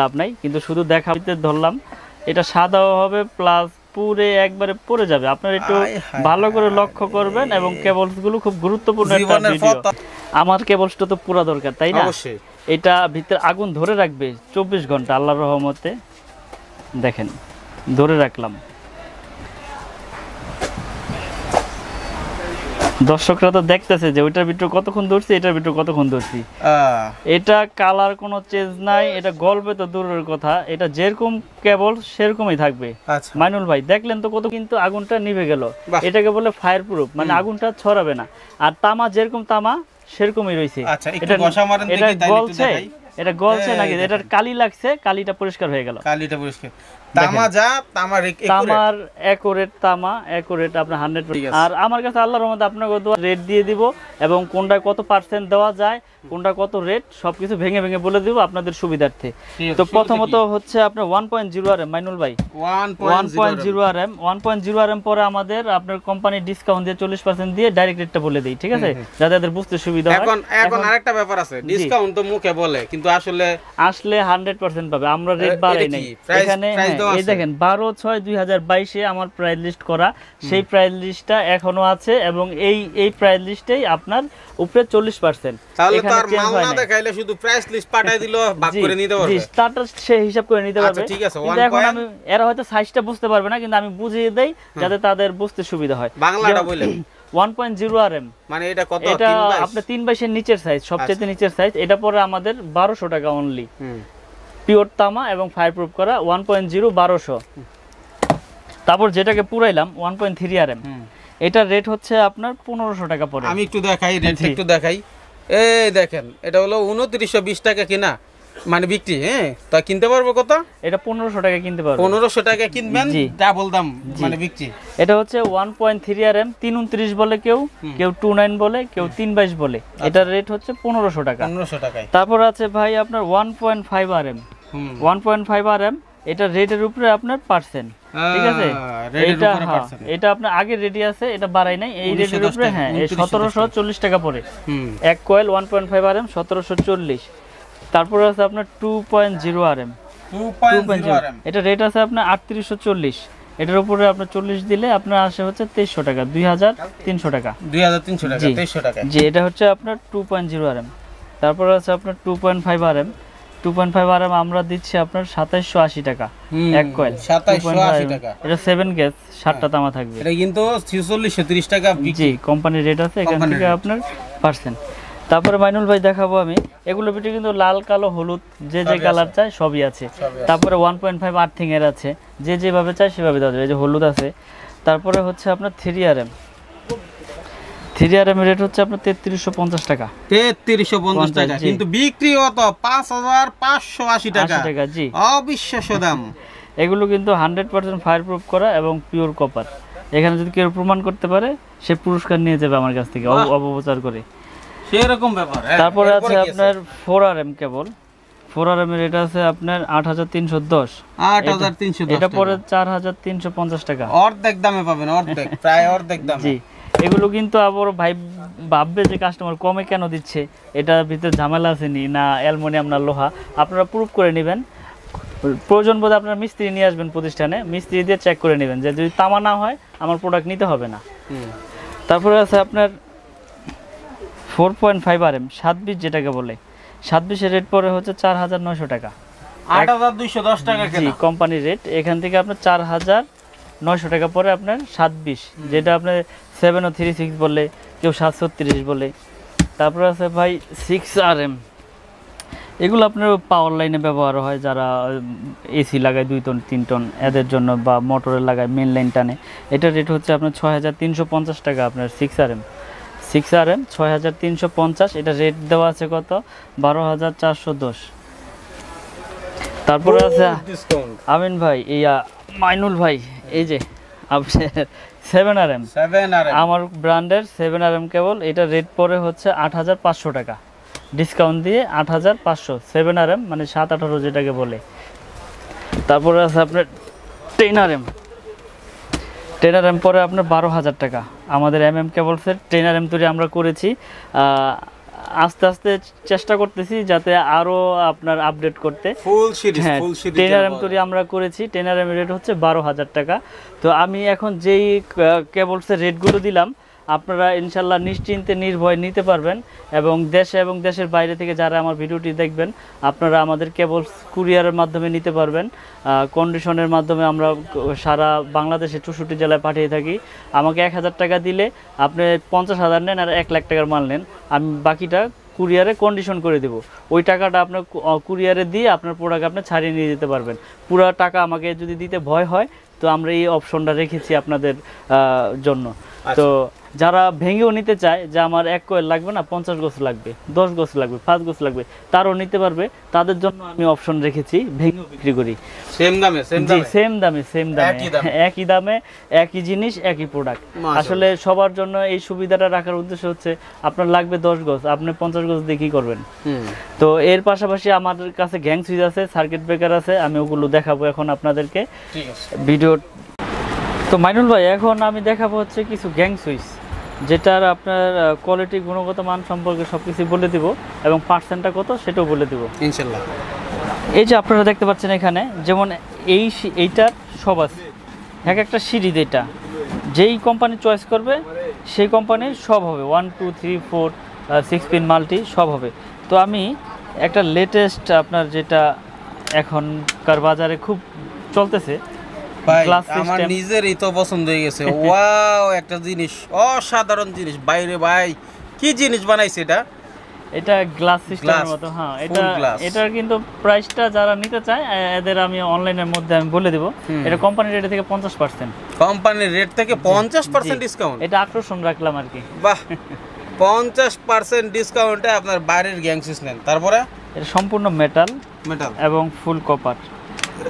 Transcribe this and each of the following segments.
লাভ নাই, কিন্তু শুধু দেখাতে ধরলাম। এটা সাদাও হবে প্লাস পুরে একবারে পড়ে যাবে। আপনারা একটু ভালো করে লক্ষ্য করবেন এবং কেবলস গুলো খুব গুরুত্বপূর্ণ একটা ভিডিও। আমার কেবলসটা তো পুরা দরকার, তাই না? অবশ্যই। এটা ভিতরে আগুন ধরে রাখবে 24 ঘন্টা আল্লাহর রহমতে। দেখেন ধরে রাখলাম। দর্শকরা তো দেখতেছে যে ওইটার ভিতরে কতক্ষণ ধরছি, এটার ভিতরে কতক্ষণ ধরছি। এটা কালার কোনো চেঞ্জ নাই, এটা গল্পে তো দূরের কথা, এটা যেরকম কেবল সেরকমই থাকবে। মাইনুল ভাই দেখলেন তো কত, কিন্তু আগুনটা নিভে গেল। এটাকে বলে ফায়ার প্রুফ, মানে আগুনটা ছড়াবে না। আর তামা যেরকম তামা সেরকমই রয়েছে। এটা গলছে নাকি, এটার কালি লাগছে, কালিটা পরিষ্কার হয়ে গেল। কালিটা পরিষ্কার, তামা যা তামার একুরেট তামা, একুরেট আপনার 100%। আর আমার কাছে আল্লাহর রহমতে আপনাকে রেট দিয়ে দিব, এবং কোনটা কত পার্সেন্ট দেওয়া যায়, কোনটা কত রেট, সবকিছু ভেঙে ভেঙে বলে দিব আপনাদের সুবিধার্থে। তো প্রথমত হচ্ছে আপনার 1.0 RM মাইনুল ভাই, 1.0 RM 1.0 RM পরে আমাদের আপনার কোম্পানি ডিসকাউন্ট দিয়ে 40% দিয়ে ডাইরেক্ট রেটটা বলে দেই, ঠিক আছে, যাতে তাদের বুঝতে সুবিধা হয়। এখন আরেকটা ব্যাপার আছে, ডিসকাউন্ট তো মুখে বলে, কিন্তু আসলে 100% পাবে। আমরা রেট বাড়াই নাই এখানে। এই দেখেন 12/6/2022 আমার প্রাইস লিস্ট করা, সেই প্রাইস লিস্টটা এখনো আছে, এবং এই প্রাইস লিস্টেই আপনার উপরে 40%। তাহলে তো আর মাল না দেখাইলে শুধু প্রাইস লিস্ট পাঠাই দিল, ভাগ করে নিতে পারবে। জি, স্টার্টার সে হিসাব করে নিতে পারবে। আচ্ছা ঠিক আছে। এখন আমি এরা হয়তো সাইজটা বুঝতে পারবে না, কিন্তু আমি বুঝিয়ে দেই যাতে তাদের বুঝতে সুবিধা হয়। বাংলাটা বলেন। 1.0 RM মানে এটা কত? এটা আপনি 3/2 এর নিচের সাইজ, সবচেয়ে নিচের সাইজ। এটা পরে আমাদের 1200 টাকা অনলি। পিওর তামা এবং ফায়ার প্রুফ করা 1.0 1200। তারপর যেটাকে পুরাইলাম 1.3 RM, এটার রেট হচ্ছে আপনার 1500 টাকা পড়ে। আমি একটু দেখাই, রেট একটু দেখাই। এই দেখেন, এটা হলো 2920 টাকা কিনা, মানে বিক্রি। হ্যাঁ, তা কিনতে পারবো কত? এটা 1500 টাকা কিনতে পারবো। 1500 টাকা কিনবেন, ডাবল দাম মানে বিক্রি। এটা হচ্ছে 1.3 RM 329 বলে, কেউ 29 বলে, কেউ 322 বলে। এটার রেট হচ্ছে 1500 টাকা। 1500 টাকায়। তারপর আছে ভাই আপনার 1.5 RM 1.5 RM, এটা রেটের উপরে আপনার পার্সেন্ট, ঠিক আছে। এটা আপনার আগে রেডি আছে, এটা বাড়াই নাই, এই রেটের উপরে। হ্যাঁ, 1740 টাকা পড়ে এক কয়েল 1.5 RM 1740। তারপর আছে আপনার 2.0 RM 2.0, এটা রেট আছে আপনার 3840। এটার উপরে আপনার 40 দিলে আপনার আসে হচ্ছে 2300 টাকা, 2300 টাকা, 2300 টাকা, 2300 টাকা। জি, এটা হচ্ছে আপনার 2.0 RM। তারপর আছে আপনার 2.5 RM 2.5 RM আমরা দিচ্ছি আপনার 2780 টাকা এক কয়েল, 2780 টাকা। এটা 7 গ্যাস 7টা তামা থাকবে। এটা কিন্তু 4630 টাকা জি, কোম্পানির রেট আছে, এখান থেকে আপনার পার্সেন্ট। তারপরে মাইনুল ভাই দেখাবো আমি, এগুলোর ভিতরে কিন্তু লাল, কালো, হলুদ, যে যে কালার চায় সবই আছে। তারপরে 1.5 আর্থিং এর আছে, যে যেভাবে চায় সেভাবে দেওয়া যাবে। এই যে হলুদ আছে। তারপরে হচ্ছে আপনার 3 RM 3 RM এর রেট হচ্ছে আপনার 3350 টাকা। 3350 টাকা, কিন্তু বিক্রি কত? 5580 টাকা। জি, অবিশ্বাস্য দাম। এগুলো কিন্তু 100% ফায়ার প্রুফ করা এবং পিওর কপার। এখানে যদি কেউ প্রমাণ করতে পারে, সে পুরস্কার নিয়ে যাবে আমার কাছ থেকে অপপ্রচার করে, সেরকম ব্যাপার। তারপরে আছে আপনার 4 RM কেবল। 4 RM এর এটা আছে আপনার 8310। এটা পরে 4350 টাকা। অর্ধেক দামে পাবেন, অর্ধেক, প্রায় অর্ধেক দামে। জি, এগুলো কিন্তু আবার ভাই ভাববে যে কাস্টমার কমে কেন দিচ্ছে, এটার ভিতরে ঝামেলা আছে নি না অ্যালুমিনিয়াম না লোহা। আপনারা প্রুফ করে নেবেন, প্রয়োজন বোধে আপনারা মিস্ত্রি নিয়ে আসবেন প্রতিষ্ঠানে, মিস্ত্রি দিয়ে চেক করে নেবেন যে যদি তামা না হয় আমার প্রোডাক্ট নিতে হবে না। তারপরে আছে আপনার 4.5 RM 27, যেটাকে বলে 27 এর রেট পরে হচ্ছে 4900 টাকা, 8210 টাকা কেনা। জি, কোম্পানির রেট। এখান থেকে আপনার 4900 টাকা পরে আপনার 27, যেটা আপনার 7036 বলে, কেউ 730 বলে। তারপরে আছে ভাই 6 RM, এগুলো আপনার পাওয়ার লাইনে ব্যবহার হয়, যারা এসি লাগায় 2 টন 3 টন এদের জন্য, বা মোটরে লাগায় মেন লাইন টানে। এটার রেট হচ্ছে আপনার 6350 টাকা। আপনার 6 RM 6350। এটা রেট দেওয়া আছে কত? 12410। তারপরে আছে আমিন ভাই, মাইনুল ভাই, এই যে 7 RM আমার ব্র্যান্ডের 7 RM কেবল। এটা রেট পরে হচ্ছে 8500 টাকা, ডিসকাউন্ট দিয়ে 8500। 7 RM মানে 7-18 যেটাকে বলে। তারপরে আছে আপনার 10 RM 10 RM পরে আপনার 12000 টাকা। আমাদের MM কেবলসের 10 RM তৈরি আমরা করেছি আস্তে আস্তে চেষ্টা করতেছি যাতে আরো আপনার আপডেট করতে। ফুল সিরিজ, হ্যাঁ, ফুল সিরিজ 10RM তৈরি আমরা করেছি। 10RM রেট হচ্ছে 12,000 টাকা। তো আমি এখন যেই কেবলসের রেটগুলো দিলাম আপনারা ইনশাল্লাহ নিশ্চিন্তে নির্ভয় নিতে পারবেন, এবং দেশে এবং দেশের বাইরে থেকে যারা আমার ভিডিওটি দেখবেন আপনারা আমাদের কেবলস কুরিয়ারের মাধ্যমে নিতে পারবেন। কন্ডিশনের মাধ্যমে আমরা সারা বাংলাদেশে 64 জেলায় পাঠিয়ে থাকি। আমাকে 1,000 টাকা দিলে আপনি 50,000 নেন আর 1 লাখ টাকার মাল নেন, আমি বাকিটা কুরিয়ারে কন্ডিশন করে দেব। ওই টাকাটা আপনার কুরিয়ারে দিয়ে আপনার প্রোডাক্ট আপনি ছাড়িয়ে নিয়ে যেতে পারবেন। পুরো টাকা আমাকে যদি দিতে ভয় হয় তো আমরা এই অপশনটা রেখেছি আপনাদের জন্য। তো যারা ভেঙেও নিতে চায় যে আমার 1 কয়েল লাগবে না, 50 গোছ লাগবে, 10 গোছ লাগবে, 5 গোছ লাগবে, তারও নিতে পারবে। তাদের জন্য আমি অপশন রেখেছি ভেঙেও বিক্রি করি। সেম দামে, সেম দামে, সেম দামে, সেম দামে, একই দামে, একই জিনিস, একই প্রোডাক্ট। আসলে সবার জন্য এই সুবিধাটা রাখার উদ্দেশ্য হচ্ছে আপনার লাগবে 10 গোছ, আপনি 50 গোছ দিয়ে কি করবেন। তো এর পাশাপাশি আমাদের কাছে গ্যাং সুইচ আছে, সার্কিট ব্রেকার আছে, আমি ওগুলো দেখাবো এখন আপনাদেরকে ভিডিও। তো মাইনুল ভাই এখন আমি দেখাবো হচ্ছে কিছু গ্যাং সুইচ, যেটার আপনার কোয়ালিটি, গুণগত মান সম্পর্কে সবকিছু বলে দিব, এবং পার্সেন্টটা কত সেটাও বলে দিব ইনশাআল্লাহ। এই যে আপনারা দেখতে পাচ্ছেন এখানে, যেমন এইটার সব আছে, এক একটা সিরিজ, এটা যেই কোম্পানি চয়েস করবে সেই কোম্পানির সব হবে, 1 2 3 4 6 পিন মাল্টি সব হবে। তো আমি একটা লেটেস্ট আপনার যেটা এখনকার বাজারে খুব চলতেছে, ভাই আমার নিজেরই তো পছন্দ হয়ে গেছে। ওয়াও, একটা জিনিস, অসাধারণ জিনিস বাইরে। ভাই কি জিনিস বানাইছে এটা? এটা গ্লাস সিস্টেমের মতো। হ্যাঁ, এটার কিন্তু প্রাইসটা যারা নিতে চায় এদের আমি অনলাইনের মধ্যে আমি বলে দেব। এটা কোম্পানির রেট থেকে 50%, কোম্পানির রেট থেকে 50% ডিসকাউন্ট। এটা আকর্ষণ রাখলাম আর কি। বাহ, 50% ডিসকাউন্টে আপনার বাইরের গ্যাং সুইচ নেন। তারপরে এটা সম্পূর্ণ মেটাল এবং ফুল কপার।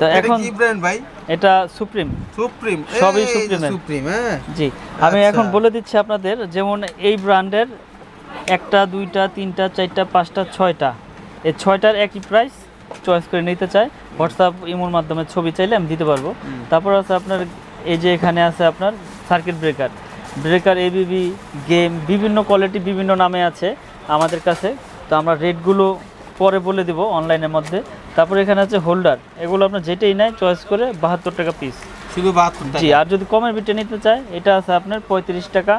তো এখন কি ব্র্যান্ড ভাই? এটা সুপ্রিম। সুপ্রিম, সবই সুপ্রিম। হ্যাঁ জি, আমি এখন বলে দিচ্ছি আপনাদের, যেমন এই ব্র্যান্ডের 1টা 2টা 3টা 4টা 5টা 6টা, এই 6টার একই প্রাইস। চয়েস করে নিতে চাই হোয়াটসঅ্যাপ ইমোর মাধ্যমে ছবি চাইলে আমি দিতে পারবো। তারপর আছে আপনার এই যে এখানে আছে আপনার সার্কিট ব্রেকার এবিবি গেম, বিভিন্ন কোয়ালিটি বিভিন্ন নামে আছে আমাদের কাছে। তো আমরা রেটগুলো পরে বলে দিব অনলাইনের মধ্যে। তারপর এখানে আছে হোল্ডার, এগুলো আপনার যেটাই নেয় চয়েস করে 72 টাকা পিস, শুধু 72 টাকা। জি, আর যদি কমের ভিতরে নিতে চায় এটা আছে আপনার 35 টাকা,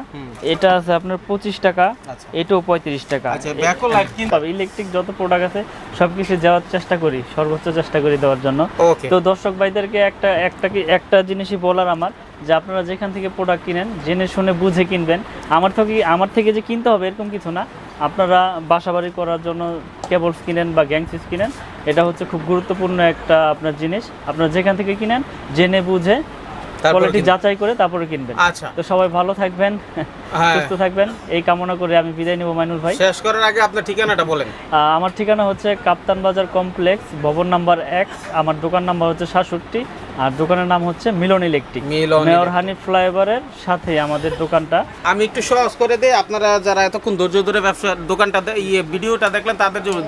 এটা আছে আপনার 25 টাকা, এটাও 35 টাকা। আচ্ছা, ব্যাকও লাইট কিনতে হবে। ইলেকট্রিক যত প্রোডাক্ট আছে সবকিছু দেওয়ার চেষ্টা করি, সর্বোচ্চ চেষ্টা করি দেওয়ার জন্য। তো দর্শক ভাইদেরকে একটা জিনিসই বলার আমার, যে আপনারা যেখান থেকে প্রোডাক্ট কিনেন জেনে শুনে বুঝে কিনবেন। আমার থেকে যে কিনতে হবে এরকম কিছু না। আপনারা বাসাবাড়ি করার জন্য কেবলস কিনেন বা গ্যাং সুইচ কিনেন, এটা হচ্ছে খুব গুরুত্বপূর্ণ একটা আপনার জিনিস। আপনারা যেখান থেকে কিনেন জেনে বুঝে কোয়ালিটি যাচাই করে তারপরে কিনবেন। আচ্ছা, তো সবাই ভালো থাকবেন, সুস্থ থাকবেন, এই কামনা করে আমি বিদায় নিব মাইনুল ভাই। শেষ করার আগে আপনার ঠিকানাটা বলেন। আমার ঠিকানা হচ্ছে কাপ্তান বাজার কমপ্লেক্স, ভবন নাম্বার 1। আমার দোকান নাম্বার হচ্ছে 67, আর দোকানের নাম হচ্ছে মিলন ইলেকট্রিক, মেয়র হানি ফ্লাইওভারের সাথে আমাদের দোকানটা। আমি একটু সহজ করে দেই, আপনারা যারা এতক্ষণ ধৈর্য ধরে ব্যবসা দোকানটা ভিডিওটা দেখলেন তাদের জন্য।